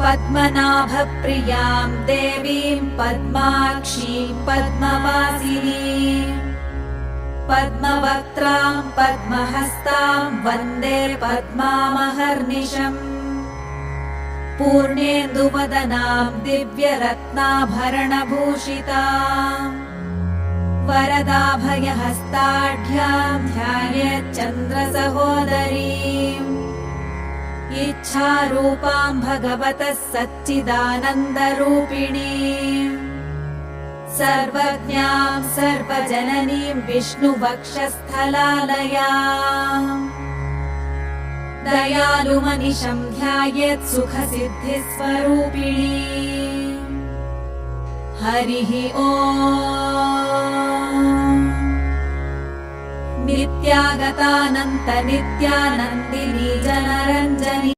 पद्मनाभप्रियां देवीं पद्माक्षीं पद्मवासिनीं पद्मवक्त्रां पद्महस्तां वन्दे पद्मामहर्निशम् पूर्णेन्दुवदनां दिव्यरत्नाभरणभूषितां वरदाभयहस्ताढ्यां ध्यायेच्चन्द्रसहोदरीम् इच्छारूपां भगवतः सच्चिदानन्दरूपिणीम् सर्वज्ञां सर्वजननीं विष्णुवक्षस्थलालयाम् दयालुमनिशं ध्यायेत् सुखसिद्धिस्वरूपिणीम् हरिः ॐ नित्यागतानन्त नित्यानन्दिनी जनरञ्जनी